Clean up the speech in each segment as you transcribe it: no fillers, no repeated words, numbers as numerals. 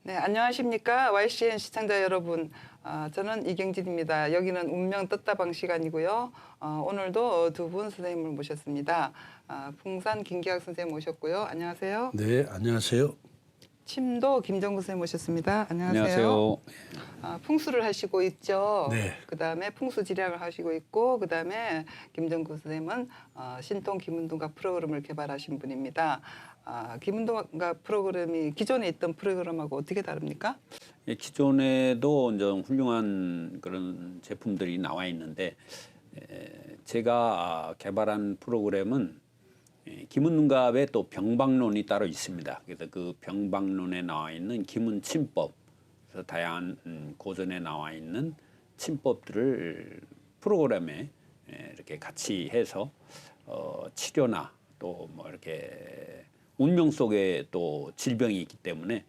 네, 안녕하십니까. YCN 시청자 여러분. 저는 이경진입니다. 여기는 운명 떴다방 시간이고요. 오늘도 두 분 선생님을 모셨습니다. 풍산 김기학 선생님 모셨고요. 안녕하세요. 네, 안녕하세요. 침도 김정구 선생님 모셨습니다. 안녕하세요. 안녕하세요. 풍수를 하시고 있죠. 네. 그다음에 풍수지리학을 하시고 있고 그다음에 김정구 선생님은 신통 김운동가 프로그램을 개발하신 분입니다. 김운동가 프로그램이 기존에 있던 프로그램하고 어떻게 다릅니까? 예, 기존에도 이제 훌륭한 그런 제품들이 나와 있는데 제가 개발한 프로그램은 김운갑의 또 병박론이 따로 있습니다. 그래서 그 병박론에 나와 있는 김운침법, 그래서 다양한 고전에 나와 있는 침법들을 프로그램에 이렇게 같이 해서 치료나 또 뭐 이렇게 운명 속에 또 질병이 있기 때문에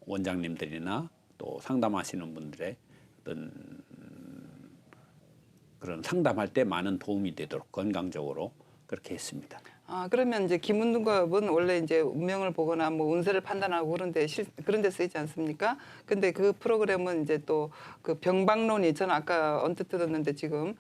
원장님들이나 또 상담하시는 분들의 어떤 그런 상담할 때 많은 도움이 되도록 건강적으로 그렇게 했습니다. 그러면 이제 김운동갑은 원래 이제 운명을 보거나 뭐 운세를 판단하고 그런 데 쓰이지 않습니까? 근데 그 프로그램은 이제 또 그 병박론이 저는 아까 언뜻 들었는데 지금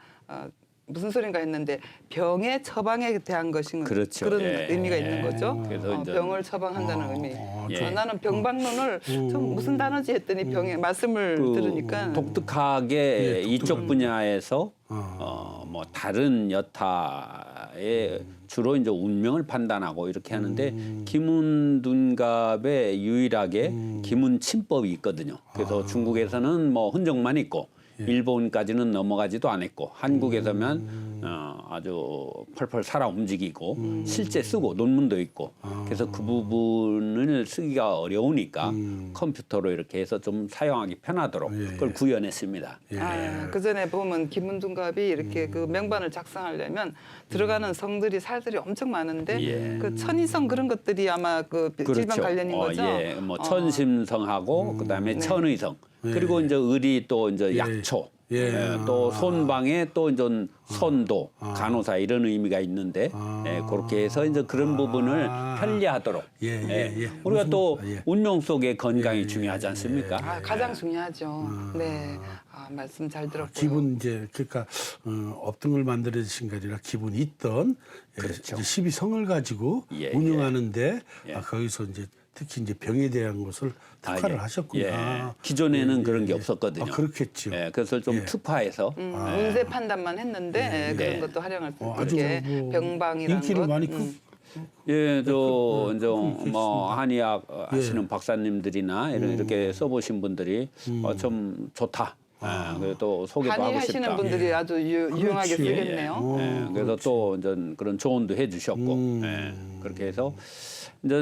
무슨 소린가 했는데 병의 처방에 대한 것인 그렇죠. 그런 예. 의미가 있는 거죠. 그래서 이제 병을 처방한다는 의미. 예. 나는 병박론을 좀 무슨 단어지 했더니 병의 말씀을 들으니까 독특하게 이쪽 분야에서 뭐 다른 여타의 주로 이제 운명을 판단하고 이렇게 하는데 김운둔갑에 유일하게 김운침법이 있거든요. 그래서 중국에서는 뭐 흔적만 있고 일본까지는 넘어가지도 않았고 한국에서만 아주 펄펄 살아 움직이고 실제 쓰고 논문도 있고 그래서 그 부분을 쓰기가 어려우니까 컴퓨터로 이렇게 해서 좀 사용하기 편하도록 그걸 구현했습니다. 그 전에 보면 김운둔갑이 이렇게 그 명반을 작성하려면 들어가는 성들이 살들이 엄청 많은데 그 천이성 그런 것들이 아마 그 질병 관련인 거죠. 예, 뭐 천심성하고 그다음에 천의성 그리고 이제 의리 또 이제 약초 또 손방에 또 이제 선도 간호사 이런 의미가 있는데 그렇게 해서 이제 그런 부분을 편리하도록 우리가 또 운명 속의 건강이 중요하지 않습니까? 가장 중요하죠. 네, 말씀 잘 들었고요. 기분 이제 그러니까 업등을 만들어주신 게 아니라 기분이 있던 그렇죠. 12성을 가지고 운영하는데 거기서 이제 특히 이제 병에 대한 것을 특화를 하셨구나. 기존에는 그런 게 없었거든요. 그렇겠죠. 그래서 좀 특화해서 운세 판단만 했는데 그런 것도 활용할 수 아주 있게 병방이라는 인기를 것. 많이 뭐 한의학 하시는 박사님들이나 이렇게 써보신 분들이 좀 좋다. 그래서 또 소개도 한의 하고 싶다. 하시는 분들이 아주 유용하게 쓰겠네요. 그래서 또 이제 그런 조언도 해주셨고 그렇게 해서 이제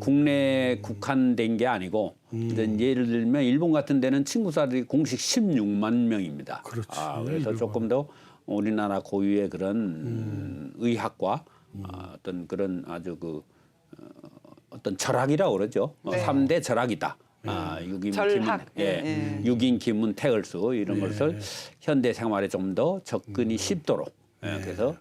국내에 국한된 게 아니고 이제 예를 들면 일본 같은 데는 친구사들이 공식 16만 명입니다. 그렇지. 그래서 조금 더 우리나라 고유의 그런 의학과 어떤 그런 아주 어떤 철학이라고 그러죠. 3대 철학이다. 육인, 절학. 육인, 기문, 태을수 이런 것을 현대 생활에 좀 더 접근이 쉽도록 그래서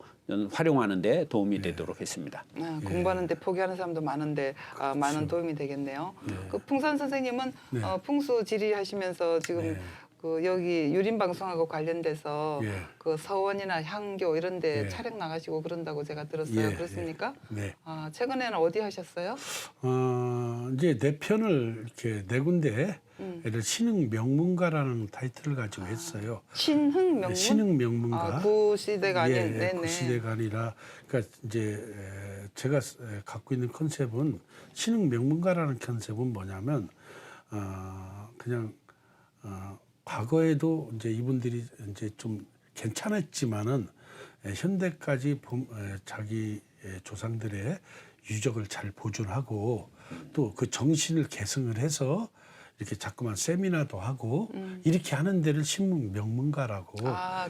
활용하는 데 도움이 되도록 했습니다. 공부하는데 포기하는 사람도 많은데 많은 도움이 되겠네요. 그 풍산 선생님은 풍수 지리 하시면서 지금 그 여기 유림 방송하고 관련돼서 그 서원이나 향교 이런 데 촬영 나가시고 그런다고 제가 들었어요. 그렇습니까? 최근에는 어디 하셨어요? 이제 내 편을 이렇게 네 군데 신흥 명문가라는 타이틀을 가지고 했어요. 신흥 명문? 신흥 명문가. 구시대가 아닌 네네. 구시대가 아니라 그러니까 이제 제가 갖고 있는 컨셉은 신흥 명문가라는 컨셉은 뭐냐면 그냥 과거에도 이제 이분들이 이제 좀 괜찮았지만은 현대까지 자기 조상들의 유적을 잘 보존하고 또 그 정신을 계승을 해서 이렇게 자꾸만 세미나도 하고 이렇게 하는 데를 신문 명문가라고.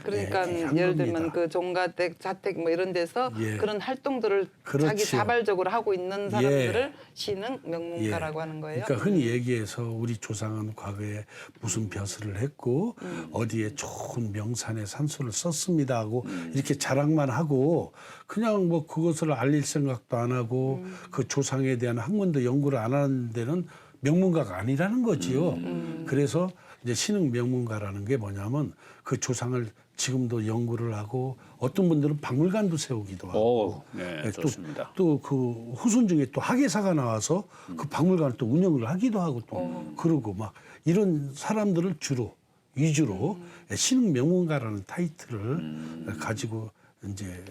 그러니까 예를 들면 그 종가댁, 자택 뭐 이런 데서 그런 활동들을 자기 자발적으로 하고 있는 사람들을 신흥 명문가라고 하는 거예요. 그러니까 흔히 얘기해서 우리 조상은 과거에 무슨 벼슬을 했고 어디에 좋은 명산의 산소를 썼습니다 하고 이렇게 자랑만 하고 그냥 뭐 그것을 알릴 생각도 안 하고 그 조상에 대한 학문도 연구를 안 하는 데는 명문가가 아니라는 거지요. 그래서 이제 신흥 명문가라는 게 뭐냐면 그 조상을 지금도 연구를 하고 어떤 분들은 박물관도 세우기도 하고 네, 좋습니다. 또 그 후손 중에 또 학예사가 나와서 그 박물관을 또 운영을 하기도 하고 또 그러고 막 이런 사람들을 위주로 신흥 명문가라는 타이틀을 가지고 이제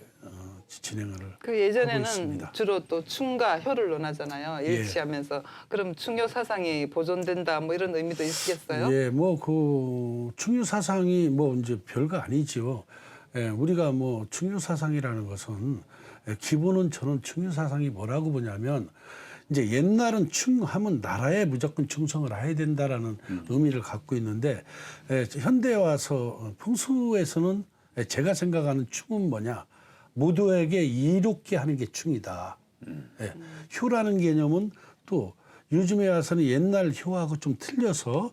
진행을 그 하고 예전에는 있습니다. 주로 또 충과 효를 논하잖아요. 예. 일치하면서. 그럼 충효 사상이 보존된다 뭐 이런 의미도 있겠어요? 예, 뭐 그 충유 사상이 뭐 이제 별거 아니지요. 예, 우리가 뭐 충유 사상이라는 것은 기본은 저는 충유 사상이 뭐라고 보냐면 이제 옛날은 충하면 나라에 무조건 충성을 해야 된다라는 의미를 갖고 있는데 현대에 와서 풍수에서는 제가 생각하는 충은 뭐냐? 모두에게 이롭게 하는 게 충이다. 예. 효라는 개념은 또 요즘에 와서는 옛날 효하고 좀 틀려서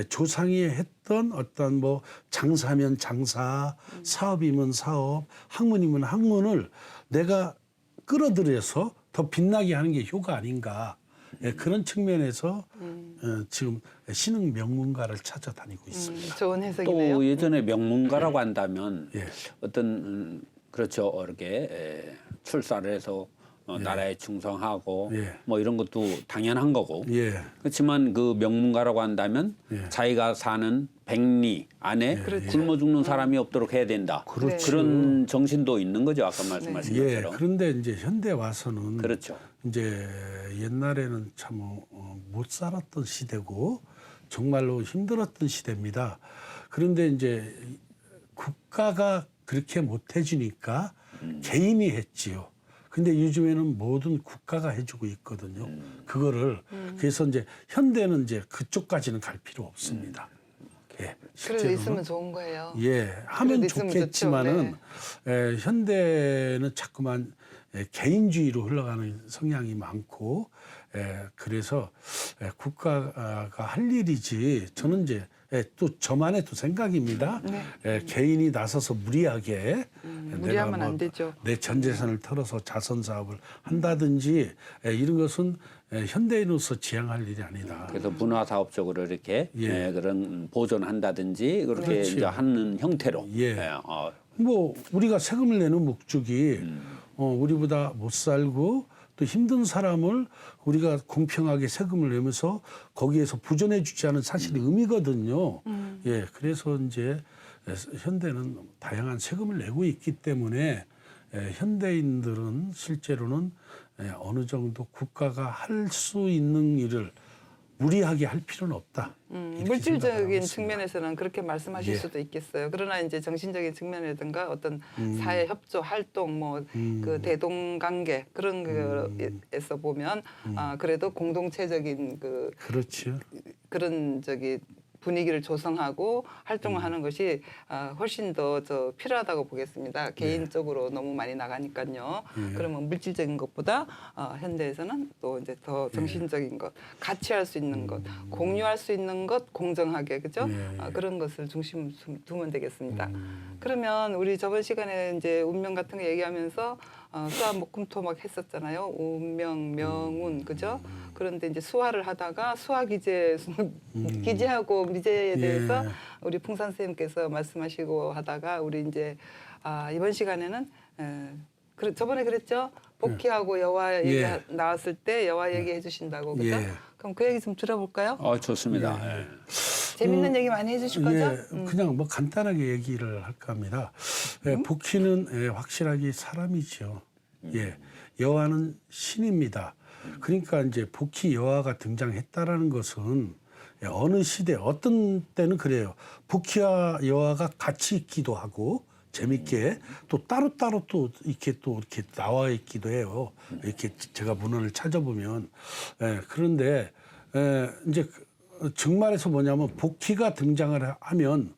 조상이 했던 어떤 뭐 장사면 장사, 사업이면 사업, 학문이면 학문을 내가 끌어들여서 더 빛나게 하는 게 효가 아닌가. 그런 측면에서 지금 신흥 명문가를 찾아다니고 있습니다. 좋은 해석이네요. 또 예전에 명문가라고 한다면 예. 어떤 그렇죠. 이렇게 출사를 해서 나라에 충성하고 예. 뭐 이런 것도 당연한 거고. 예. 그렇지만 그 명문가라고 한다면 예. 자기가 사는 백리 안에 그렇죠. 굶어 죽는 사람이 없도록 해야 된다. 그렇죠. 그런 정신도 있는 거죠. 아까 말씀하신 예. 것처럼. 그런데 이제 현대 와서는 그렇죠. 이제 옛날에는 참 못 살았던 시대고 정말로 힘들었던 시대입니다. 그런데 이제 국가가 그렇게 못 해주니까 개인이 했지요. 근데 요즘에는 모든 국가가 해주고 있거든요. 그거를 그래서 이제 현대는 이제 그쪽까지는 갈 필요 없습니다. 예, 그래도 실제로는. 있으면 좋은 거예요. 예, 하면 그래도 있으면 좋겠지만은 좋죠. 현대는 자꾸만 개인주의로 흘러가는 성향이 많고 그래서 국가가 할 일이지 저는 이제 또 저만의 또 생각입니다. 개인이 나서서 무리하게 무리하면 안 되죠. 내 전 재산을 털어서 자선 사업을 한다든지 이런 것은 현대인으로서 지향할 일이 아니다. 그래서 문화 사업적으로 이렇게 예. 그런 보존한다든지 그렇게 그렇지. 이제 하는 형태로. 예. 뭐 우리가 세금을 내는 목적이 우리보다 못 살고 또 힘든 사람을 우리가 공평하게 세금을 내면서 거기에서 부전해 주지 않은 사실이 의미거든요. 예, 그래서 이제 현대는 다양한 세금을 내고 있기 때문에 현대인들은 실제로는 어느 정도 국가가 할 수 있는 일을 무리하게 할 필요는 없다. 이렇게 생각을 하고 물질적인 있습니다. 측면에서는 그렇게 말씀하실 예. 수도 있겠어요. 그러나 이제 정신적인 측면이라든가 어떤 사회 협조 활동 뭐 그 대동관계 그런 거에서 보면 그래도 공동체적인 그렇죠. 그런 분위기를 조성하고 활동을 하는 것이 훨씬 더 필요하다고 보겠습니다. 개인적으로 너무 많이 나가니까요. 그러면 물질적인 것보다 현대에서는 또 이제 더 정신적인 것, 같이 할 수 있는 것, 공유할 수 있는 것, 공정하게 그죠? 그런 것을 중심 두면 되겠습니다. 그러면 우리 저번 시간에 이제 운명 같은 거 얘기하면서 수화 목금토 막 했었잖아요. 운명, 명운 그죠? 그런데 이제 수화를 하다가 수화 기재 기재하고 미재에 대해서 우리 풍산 선생님께서 말씀하시고 하다가 우리 이제 이번 시간에는 저번에 그랬죠? 복희하고 여화 얘기 나왔을 때 여화 얘기해 주신다고 그죠? 그럼 그 얘기 좀 들어볼까요? 좋습니다. 예. 재밌는 얘기 많이 해주실 거죠? 그냥 뭐 간단하게 얘기를 할까 합니다. 복희는 확실하게 사람이죠. 여화는 신입니다. 그러니까 이제 복희 여화가 등장했다라는 것은 어느 시대 어떤 때는 그래요. 복희와 여화가 같이 있기도 하고 재밌게 또 따로따로 또 이렇게 나와 있기도 해요. 이렇게 제가 문헌을 찾아보면 그런데 이제 정말에서 뭐냐면 복희가 등장을 하면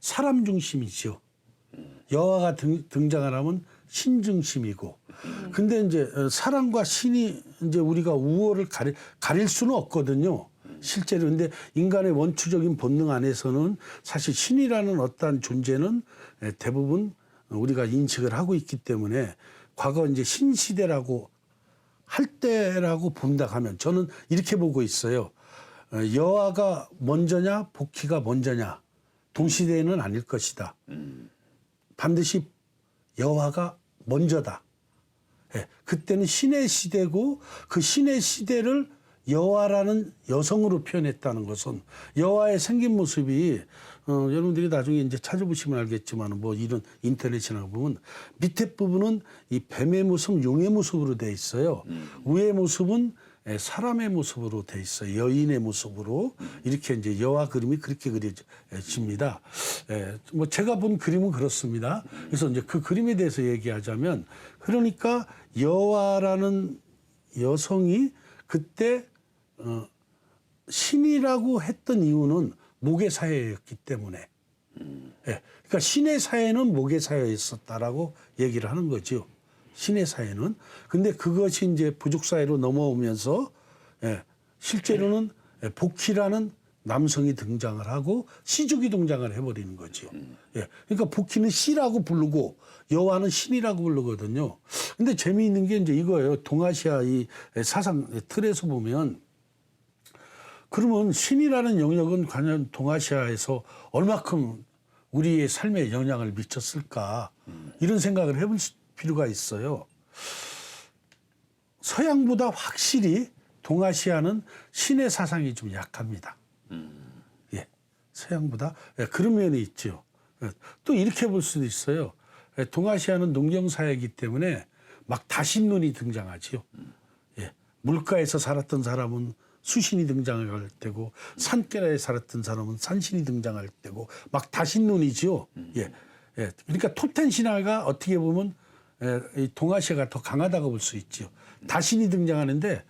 사람 중심이죠. 여화가 등장을 하면 신 중심이고. 근데 이제 사람과 신이 이제 우리가 우월을 가릴 수는 없거든요. 실제로. 근데 인간의 원초적인 본능 안에서는 사실 신이라는 어떠한 존재는 대부분 우리가 인식을 하고 있기 때문에 과거 이제 신시대라고 할 때라고 본다 하면 저는 이렇게 보고 있어요. 여아가 먼저냐 복희가 먼저냐 동시대에는 아닐 것이다. 반드시 여아가 먼저다. 예, 그때는 신의 시대고 그 신의 시대를 여아라는 여성으로 표현했다는 것은 여아의 생긴 모습이 여러분들이 나중에 이제 찾아보시면 알겠지만 뭐 이런 인터넷이나 보면 밑에 부분은 이 뱀의 모습, 용의 모습으로 돼 있어요. 위의 모습은 사람의 모습으로 돼 있어요. 여인의 모습으로 이렇게 이제 여아 그림이 그렇게 그려집니다. 뭐 제가 본 그림은 그렇습니다. 그래서 이제 그 그림에 대해서 얘기하자면 그러니까 여아라는 여성이 그때 신이라고 했던 이유는 모계 사회였기 때문에, 그러니까 신의 사회는 모계 사회였었다라고 얘기를 하는 거죠. 신의 사회는. 근데 그것이 이제 부족 사회로 넘어오면서 실제로는 복희라는 남성이 등장을 하고 시족이 등장을 해버리는 거죠. 그러니까 복희는 시라고 부르고 여아는 신이라고 부르거든요. 근데 재미있는 게 이제 이거예요. 동아시아 이 사상 틀에서 보면 그러면 신이라는 영역은 과연 동아시아에서 얼마큼 우리의 삶에 영향을 미쳤을까 이런 생각을 해볼 필요가 있어요. 서양보다 확실히 동아시아는 신의 사상이 좀 약합니다. 예, 서양보다 그런 면이 있죠. 또 이렇게 볼 수도 있어요. 동아시아는 농경사회이기 때문에 막 다신론이 등장하지요. 예, 물가에서 살았던 사람은 수신이 등장할 때고 산가에 살았던 사람은 산신이 등장할 때고 막 다신론이지요. 예, 그러니까 톱텐 신화가 어떻게 보면 이 동아시아가 더 강하다고 볼 수 있죠. 다신이 등장하는데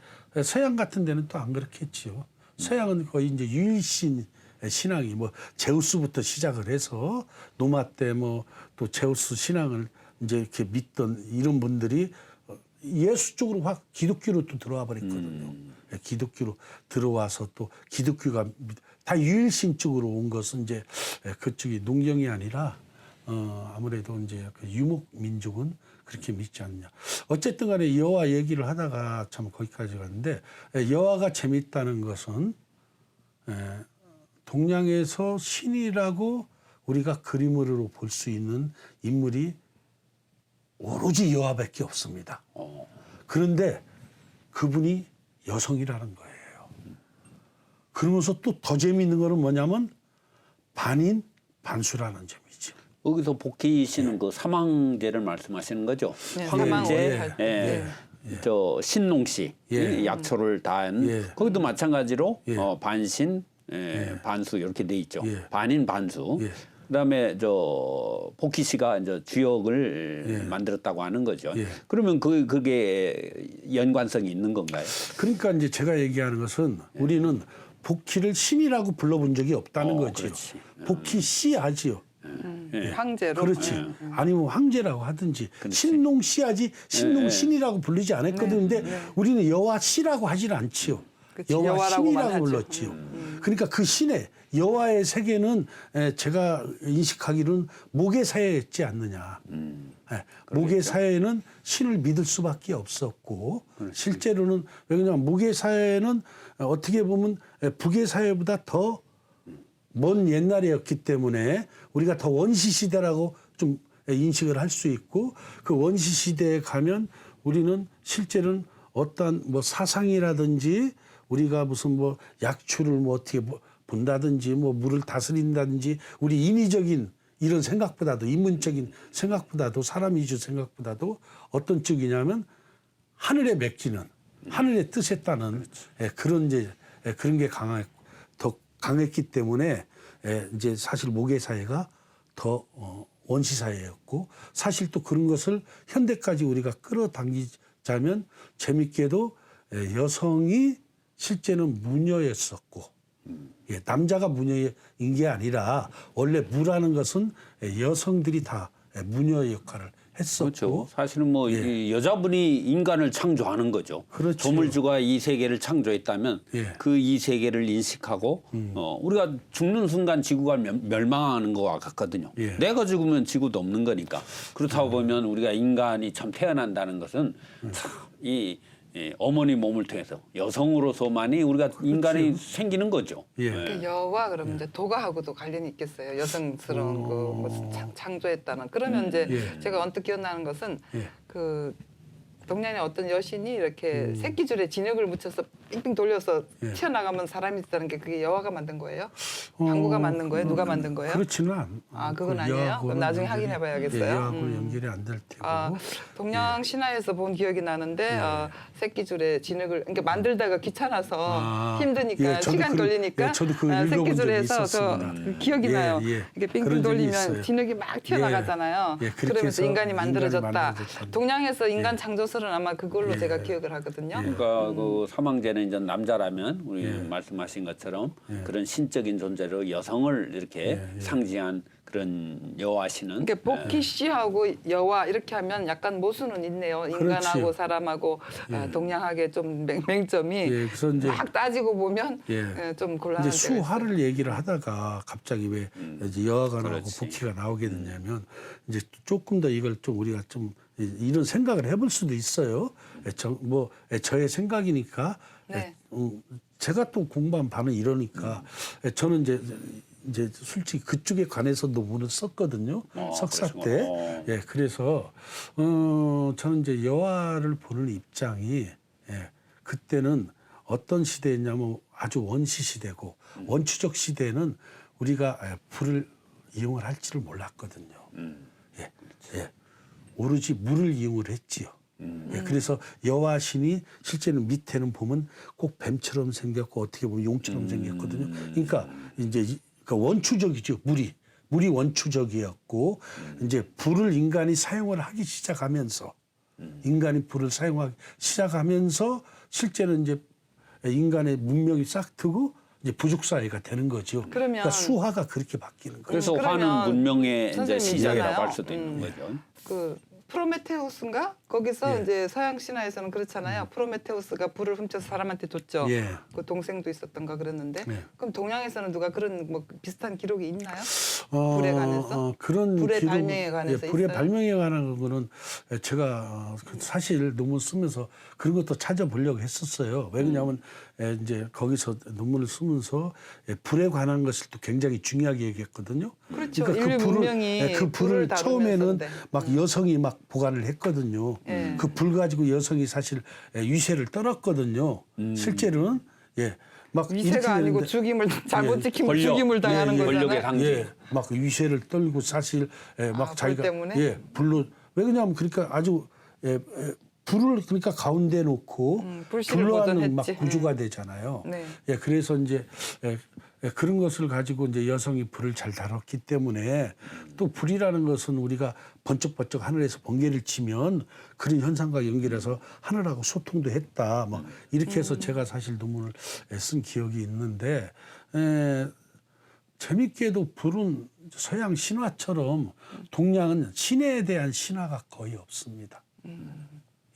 서양 같은 데는 또 안 그렇겠지요. 서양은 거의 이제 유일신 신앙이 뭐 제우스부터 시작을 해서 노마 때 뭐 또 제우스 신앙을 이제 이렇게 믿던 이런 분들이 예수 쪽으로 확 기독교로 또 들어와 버렸거든요. 기독교로 들어와서 또 기독교가 다 유일신 쪽으로 온 것은 이제 그쪽이 농경이 아니라 아무래도 이제 그 유목 민족은 그렇게 믿지 않느냐. 어쨌든 간에 여아 얘기를 하다가 참 거기까지 갔는데 여아가 재밌다는 것은 동양에서 신이라고 우리가 그림으로 볼 수 있는 인물이 오로지 여아밖에 없습니다. 그런데 그분이 여성이라는 거예요. 그러면서 또 더 재미있는 거는 뭐냐면 반인 반수라는 점이죠. 여기서 복희 씨는 그 사망제를 말씀하시는 거죠? 네, 사망 오래 할 때. 저 신농 씨 약초를 단 거기도 마찬가지로 반신 반수 이렇게 돼 있죠. 반인 반수. 그다음에 저 복희 씨가 이제 주역을 만들었다고 하는 거죠. 그러면 그게 연관성이 있는 건가요? 그러니까 이제 제가 얘기하는 것은 우리는 복희를 신이라고 불러본 적이 없다는 거죠. 그렇지. 복희 씨 하지요. 황제로. 그렇지. 아니면 황제라고 하든지 신농 씨하지 신농 신이라고 부르지 않았거든요. 근데 우리는 여와 씨라고 하질 않지요. 그치, 여와 여와라고만 신이라고 하죠. 불렀지요. 그러니까 그 신의 여와의 세계는 제가 인식하기로는 모계 사회였지 않느냐. 모계 사회는 신을 믿을 수밖에 없었고 실제로는 왜냐하면 모계 사회는 어떻게 보면 북의 사회보다 더 먼 옛날이었기 때문에 우리가 더 원시 시대라고 좀 인식을 할 수 있고 그 원시 시대에 가면 우리는 실제로는 어떤 뭐 사상이라든지 우리가 무슨 뭐 약초를 뭐 어떻게 본다든지 뭐 물을 다스린다든지 우리 인위적인 이런 생각보다도 인문적인 생각보다도 사람 이주 생각보다도 어떤 쪽이냐면 하늘에 맡기는 하늘의 뜻에 따른 그런 이제 그런 게 더 강했기 때문에 이제 사실 모계 사회가 더 원시 사회였고 사실 또 그런 것을 현대까지 우리가 끌어당기자면 재밌게도 여성이 실제는 무녀였었고 남자가 무녀인 게 아니라 원래 무라는 것은 여성들이 다 무녀 역할을 했었고 그렇죠. 사실은 뭐 이 여자분이 인간을 창조하는 거죠. 그렇죠. 조물주가 이 세계를 창조했다면 그 이 세계를 인식하고 우리가 죽는 순간 지구가 멸망하는 것과 같거든요. 내가 죽으면 지구도 없는 거니까. 그렇다고 보면 우리가 인간이 참 태어난다는 것은 참 이 어머니 몸을 통해서 여성으로서만이 우리가 인간이 생기는 거죠. 예. 그 여와 그러면 이제 도가하고도 관련이 있겠어요. 여성스러운 그뭐 창조했다는. 그러면 이제 예. 제가 언뜻 기억나는 것은 예. 그 동양의 어떤 여신이 이렇게 새끼줄에 진흙을 묻혀서 빙빙 돌려서 예. 튀어나가면 사람이 있다는 게 그게 여화가 만든 거예요? 방구가 만든 거예요? 누가 만든 거예요? 그렇지는 않. 아, 그건 그 아니에요? 여하고는 그럼 나중에 연결이- 확인해봐야겠어요. 예, 여하고 연결이 안 될 테고. 아, 동양 신화에서 본 기억이 나는데 새끼줄에 진흙을 그러니까 만들다가 귀찮아서 아, 힘드니까 예, 저도 시간 그- 걸리니까 예, 저도 그거 읽어본 새끼줄에 적이 해서 저 있었습니다. 기억이 예, 나요. 예. 이게 빙빙 그런 적이 돌리면 있어요. 진흙이 막 튀어나가잖아요. 예, 그렇게 그러면서 해서 인간이 만들어졌다. 만들어졌다. 동양에서 인간 창조설은 아마 그걸로 예. 제가 기억을 하거든요. 그러니까 그 사망제는 이제 남자라면 우리 예. 말씀하신 것처럼 그런 신적인 존재로 여성을 이렇게 상징한 그런 여화신은 그러니까 복희 씨하고 여와 이렇게 하면 약간 모순은 있네요. 인간하고 그렇지. 사람하고 동양하게 좀 맹점이 예, 그래서 이제 막 따지고 보면 예. 좀 곤란한 이제 때가 있어요. 수화를 얘기를 하다가 갑자기 왜 이제 여하가 나오고 그렇지. 복희가 나오게 됐냐면 이제 조금 더 이걸 좀 우리가 좀 이런 생각을 해볼 수도 있어요. 저의 생각이니까 네. 제가 또 공부한 바는 이러니까 저는 이제 솔직히 그쪽에 관해서 논문을 썼거든요. 석사 때. 그러시구나. 예, 그래서 저는 이제 여화를 보는 입장이 그때는 어떤 시대였냐면 아주 원시 시대고 원추적 시대는 우리가 불을 이용을 할지를 몰랐거든요. 예, 오로지 물을 이용을 했지요. 예, 그래서 여화신이 실제는 밑에는 보면 꼭 뱀처럼 생겼고 어떻게 보면 용처럼 생겼거든요. 그러니까 이제 그러니까 원추적이죠. 물이 원추적이었고 이제 불을 인간이 사용을 하기 시작하면서 인간이 불을 사용하기 시작하면서 실제는 이제 인간의 문명이 싹 트고 이제 부족 사회가 되는 거죠. 그러면- 그러니까 수화가 그렇게 바뀌는 거예요. 그래서 그러면 화는 문명의 이제 선생님 시작이라고 있잖아요. 할 수도 있는 거죠. 그 프로메테우스인가? 거기서 예. 이제 서양 신화에서는 그렇잖아요. 프로메테우스가 불을 훔쳐서 사람한테 줬죠. 예. 그 동생도 있었던가 그랬는데. 예. 그럼 동양에서는 누가 그런 뭐 비슷한 기록이 있나요? 불에 관해서? 그런 불의 기록- 발명에 관해서 불의 있어요? 발명에 관한 거는 제가 사실 논문 쓰면서 그런 것도 찾아보려고 했었어요. 왜냐하면 이제 거기서 논문을 쓰면서 불에 관한 것을 또 굉장히 중요하게 얘기했거든요. 그렇죠. 그 인류 문명이 그 불을 불을 다루면서 처음에는 네. 막 여성이 막 보관을 했거든요. 예. 그 불 가지고 여성이 사실 위세를 떨었거든요. 실제로는 막 이렇게 위세가 아니고 되는데 죽임을 잘못 예. 지키면 권력. 죽임을 당하는 예, 예. 권력의 거잖아요. 상징. 예, 막 위세를 떨고 사실 막 불 자기가 때문에? 불로 왜 그러냐면 그러니까 아주 불을 그러니까 가운데 놓고 불씨를 불로하는 막 보존했지. 구조가 되잖아요. 네. 예, 그래서 이제 그런 것을 가지고 이제 여성이 불을 잘 다뤘기 때문에 또 불이라는 것은 우리가 번쩍번쩍 하늘에서 번개를 치면 그런 현상과 연결해서 하늘하고 소통도 했다. 막 이렇게 해서 제가 사실 논문을 쓴 기억이 있는데 재밌게도 불은 서양 신화처럼 동양은 신에 대한 신화가 거의 없습니다.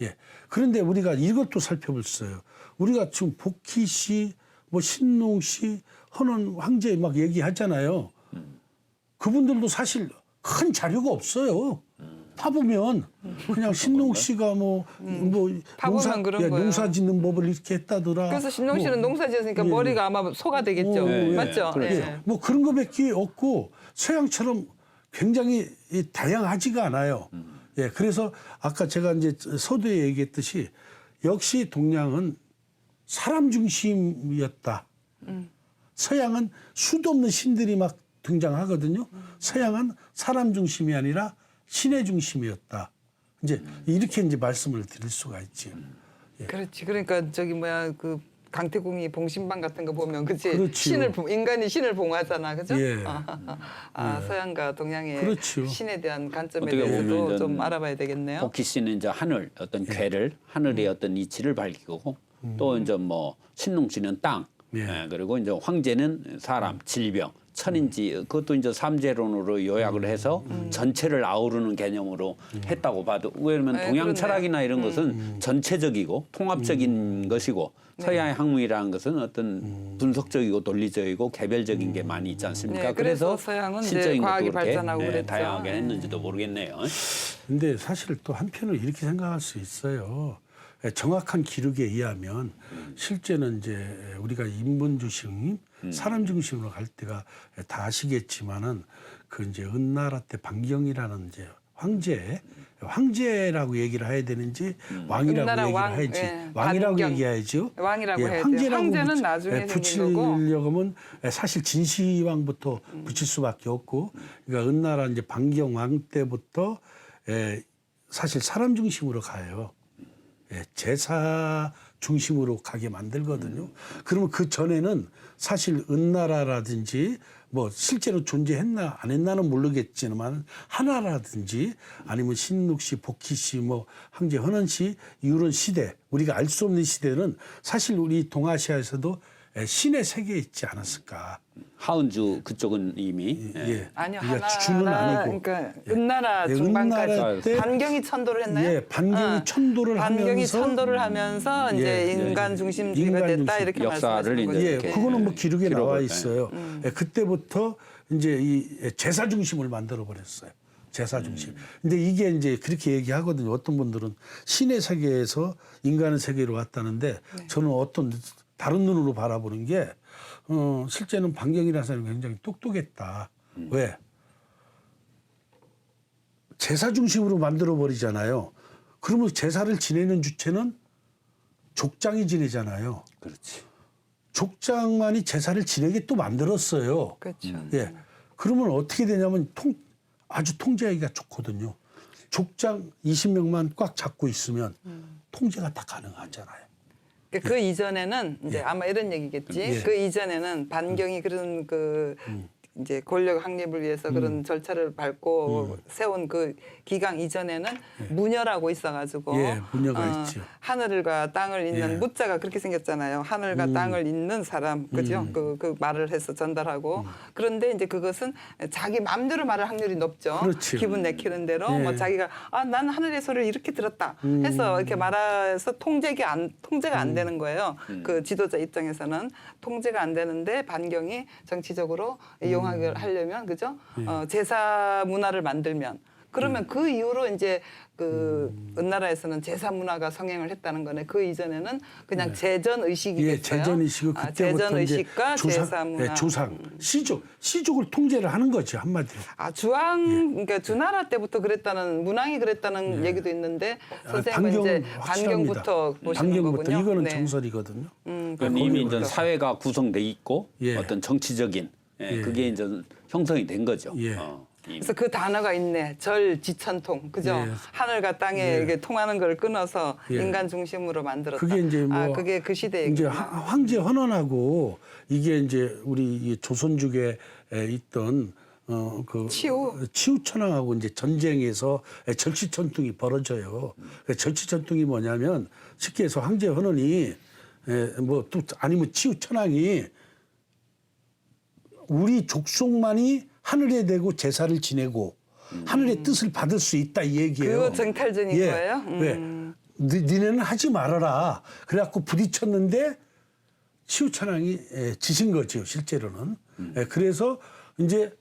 예. 그런데 우리가 이것도 살펴봤어요. 우리가 지금 복희 씨, 뭐 신농 씨, 헌원 황제 막 얘기하잖아요. 그분들도 사실 큰 자료가 없어요. 파보면 그냥 신농 씨가 파보면 그런 거예요. 농사 짓는 법을 이렇게 했다더라. 그래서 신동 씨는 농사 지었으니까 예. 머리가 아마 소가 되겠죠. 예, 예. 맞죠? 그렇죠. 예. 뭐 그런 거밖에 없고 서양처럼 굉장히 다양하지가 않아요. 예, 그래서 아까 제가 이제 서두에 얘기했듯이 역시 동양은 사람 중심이었다. 서양은 수도 없는 신들이 막 등장하거든요. 서양은 사람 중심이 아니라 신의 중심이었다. 이제 이렇게 이제 말씀을 드릴 수가 있지. 그렇지. 그러니까 저기 뭐야 그 강태공이 봉신방 같은 거 보면 그치 그렇지요. 인간이 신을 봉하잖아, 그죠? 예. 서양과 동양의 그렇지요. 신에 대한 관점에 어떻게 대해서도 보면은 좀 알아봐야 되겠네요. 복희 씨는 이제 하늘 어떤 괴를 하늘의 어떤 이치를 밝히고 또 이제 뭐 신농 씨는 땅 그리고 이제 황제는 사람 질병 천인지 그것도 이제 삼재론으로 요약을 해서 전체를 아우르는 개념으로 했다고 봐도 왜냐면 네, 동양 그렇네요. 철학이나 이런 것은 전체적이고 통합적인 것이고 서양의 학문이라는 것은 어떤 분석적이고 논리적이고 개별적인 게 많이 있지 않습니까? 네, 그래서 서양은 이제 신적인 것도 과학이 그렇게 발전하고 그랬죠. 다양하게 했는지도 모르겠네요. 근데 사실 또 한편으로 이렇게 생각할 수 있어요. 정확한 기록에 의하면 실제는 이제 우리가 인본 중심, 사람 중심으로 갈 때가 다 아시겠지만은 그 이제 은나라 때 반경이라는 이제 황제라고 얘기를 해야 되는지 왕이라고 은나라 얘기를 왕, 해야지 예, 왕이라고 반경. 얘기해야죠. 왕이라고 해야 돼요. 황제라고 황제는 나중에 생긴 거고. 붙이려고 하면 사실 진시황부터 붙일 수밖에 없고, 그러니까 은나라 이제 반경 왕 때부터 사실 사람 중심으로 가요. 제사 중심으로 가게 만들거든요. 그러면 그 전에는 사실 은나라라든지 뭐 실제로 존재했나 안 했나는 모르겠지만 하나라든지 아니면 신룩씨, 복희씨, 뭐 황제 헌원씨 이런 시대, 우리가 알 수 없는 시대는 사실 우리 동아시아에서도 신의 세계에 있지 않았을까. 하은주 그쪽은 이미 아니요, 그러니까 주는 아니고. 그러니까 은나라 예, 중반까지 은나라 때 반경이 천도를 했나요? 예, 반경이 천도를 반경이 하면서 천도를 하면서 이제 인간 중심주의가 인간 됐다 중심. 이렇게 역사를 말씀하시는 거죠. 이제 예, 이렇게. 그거는 뭐 기록에 기록을, 나와 예. 있어요. 예, 그때부터 이제 이 제사 중심을 만들어 버렸어요. 제사 중심. 근데 이게 이제 그렇게 얘기하거든요. 어떤 분들은 신의 세계에서 인간의 세계로 왔다는데 저는 어떤 다른 눈으로 바라보는 게 실제는 반경이라는 사람이 굉장히 똑똑했다. 왜? 제사 중심으로 만들어 버리잖아요. 그러면 제사를 지내는 주체는 족장이 지내잖아요. 그렇지. 족장만이 제사를 지내게 또 만들었어요. 그렇죠. 예. 그러면 어떻게 되냐면 아주 통제하기가 좋거든요. 족장 20명만 꽉 잡고 있으면 통제가 다 가능하잖아요. 그 이전에는 이제 아마 이런 얘기겠지. 예. 그 이전에는 반경이 그런 그 이제 권력 확립을 위해서 그런 절차를 밟고 세운 그 기강 이전에는 무녀라고 있어가지고 예, 무녀가 있죠. 하늘과 땅을 잇는 예. 무자가 그렇게 생겼잖아요. 하늘과 땅을 잇는 사람, 그죠? 그 말을 해서 전달하고 그런데 이제 그것은 자기 마음대로 말할 확률이 높죠. 그렇죠. 기분 내키는 대로 예. 뭐 자기가 난 하늘의 소리를 이렇게 들었다 해서 이렇게 말해서 통제가 안 되는 거예요. 그 지도자 입장에서는 통제가 안 되는데 반경이 정치적으로 이용하게 하려면 그죠? 제사 문화를 만들면 그러면 그 이후로 이제 그 은나라에서는 제사 문화가 성행을 했다는 거네. 그 이전에는 그냥 제전 의식이겠어요. 예, 제전 의식을 그때부터 제전 이제 의식과 제사 문화. 예, 조상, 시족을 통제를 하는 거죠 한마디로. 주왕 그러니까 주나라 때부터 그랬다는 문왕이 그랬다는 얘기도 있는데 선생님은 이제 반경부터 보시는 반경부터 거군요. 이거는 네. 정설이거든요. 그러니까 이미 이제 사회가 구성돼 있고 예. 어떤 정치적인 그게 이제 형성이 된 거죠. 예. 이미. 그래서 그 단어가 있네. 절지천통. 그죠? 예. 하늘과 땅에 예. 이게 통하는 걸 끊어서 예. 인간 중심으로 만들었다. 그게 이제 뭐 그게 그 시대 이제 얘기구나. 황제 헌원하고 이게 이제 우리 이 조선족에 있던 그 치우천왕하고 이제 전쟁에서 절치천통이 벌어져요. 절치천통이 뭐냐면 쉽게 해서 황제 헌원이 뭐 또 아니면 치우천왕이 우리 족속만이 하늘에 대고 제사를 지내고 하늘의 뜻을 받을 수 있다 이 얘기예요. 그거 정탈전인 예. 거예요? 왜? 니네는 하지 말아라. 그래갖고 부딪혔는데 치우천왕이 지신 거죠 실제로는. 그래서 이제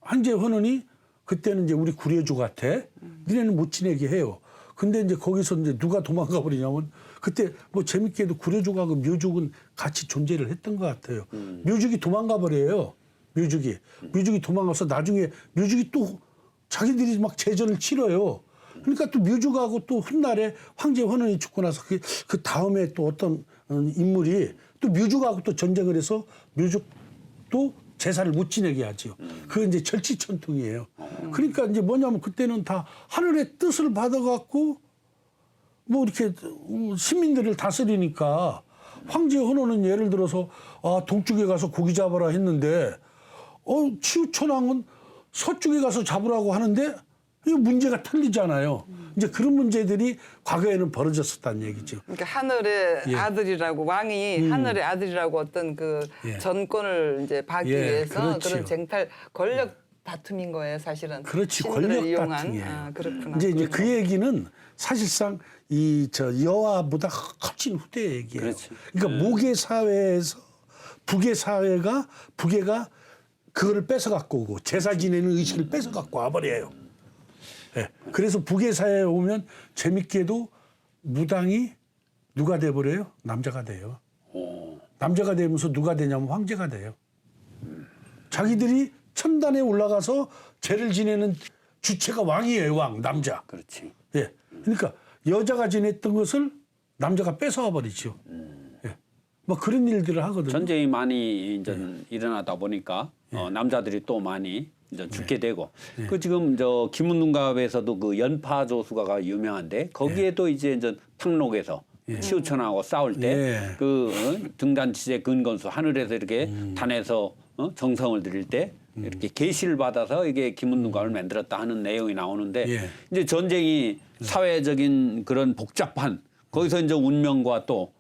황제 헌원이 그때는 이제 우리 구려족한테 니네는 못 지내게 해요. 근데 이제 거기서 이제 누가 도망가 버리냐면 그때 뭐 재밌게도 구려족하고 묘족은 같이 존재를 했던 것 같아요. 묘족이 도망가 버려요. 묘족이 도망가서 나중에 묘족이 또 자기들이 막 제전을 치러요. 그러니까 또 묘족하고 또 훗날에 황제 헌원이 죽고 나서 그 다음에 또 어떤 인물이 또 묘족하고 또 전쟁을 해서 묘족도 제사를 못 지내게 하죠. 그게 이제 절치천통이에요. 그러니까 이제 뭐냐면 그때는 다 하늘의 뜻을 받아갖고 뭐 이렇게 시민들을 다스리니까 황제 헌원은 예를 들어서 동쪽에 가서 고기 잡아라 했는데 치우천왕은 서쪽에 가서 잡으라고 하는데 이거 문제가 틀리잖아요. 이제 그런 문제들이 과거에는 벌어졌었다는 얘기죠. 그러니까 하늘의 아들이라고 왕이 하늘의 아들이라고 어떤 그 전권을 이제 받기 위해서 그렇지요. 그런 쟁탈 권력 다툼인 거예요, 사실은. 그렇지, 신들을 권력 이용한. 다툼이에요. 그렇구나. 이제 그 얘기는 사실상 여아보다 커진 후대 얘기예요. 그렇지. 그러니까 모계 사회에서 북의 북에가 그거를 뺏어 갖고 오고 제사 지내는 의식을 뺏어 갖고 와버려요. 네. 그래서 북의 사회에 오면 재밌게도 무당이 누가 돼버려요? 남자가 돼요. 남자가 되면서 누가 되냐면 황제가 돼요. 자기들이 첨단에 올라가서 죄를 지내는 주체가 왕이에요. 왕, 남자. 그렇지. 예. 그러니까 여자가 지냈던 것을 남자가 뺏어와 버리죠. 예. 뭐 그런 일들을 하거든요. 전쟁이 많이 이제 일어나다 보니까 남자들이 또 많이 이제 죽게 되고 그 지금 저 김운동갑에서도 그 연파 조수가가 유명한데 거기에도 이제 탕록에서 치우천하고 싸울 때 그 등잔치제 근건수 하늘에서 이렇게 단에서 정성을 드릴 때 이렇게 계시를 받아서 이게 김운동갑을 만들었다 하는 내용이 나오는데 이제 전쟁이 사회적인 그런 복잡한 거기서 이제 운명과 또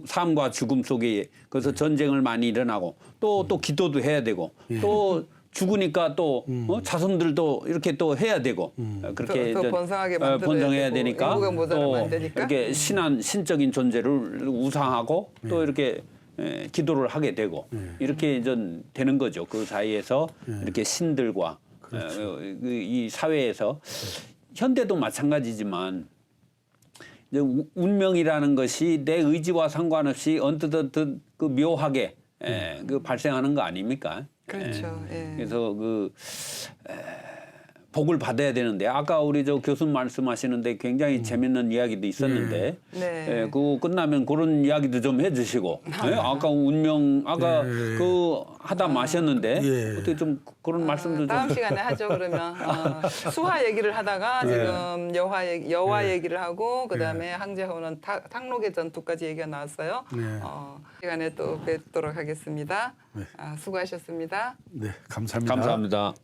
삶과 죽음 속에 그래서 전쟁을 많이 일어나고 또 기도도 해야 되고 또 죽으니까 또 자손들도 이렇게 또 해야 되고 그렇게 더 번성하게 번성해야 되고, 되니까 인구가 모자라면 또 안 되니까. 이렇게 신적인 존재를 우상하고 또 이렇게 기도를 하게 되고 이렇게 이제 되는 거죠. 그 사이에서 이렇게 신들과 이 사회에서 현대도 마찬가지지만 이제 운명이라는 것이 내 의지와 상관없이 언뜻 그 묘하게 그 발생하는 거 아닙니까? 그렇죠. 예. 그래서 그 복을 받아야 되는데 아까 우리 저 교수님 말씀하시는데 굉장히 재밌는 이야기도 있었는데 네. 그 끝나면 그런 이야기도 좀 해주시고 아까 운명 아까 그 하다 마셨는데 어떻게 좀 그런 말씀도 좀 다음 시간에 하죠. 그러면 수화 얘기를 하다가 지금 여화 얘기를 하고 그다음에 항제호는 탕록의 전투까지 얘기가 나왔어요. 시간에 또 뵙도록 하겠습니다. 수고하셨습니다. 네, 감사합니다. 감사합니다.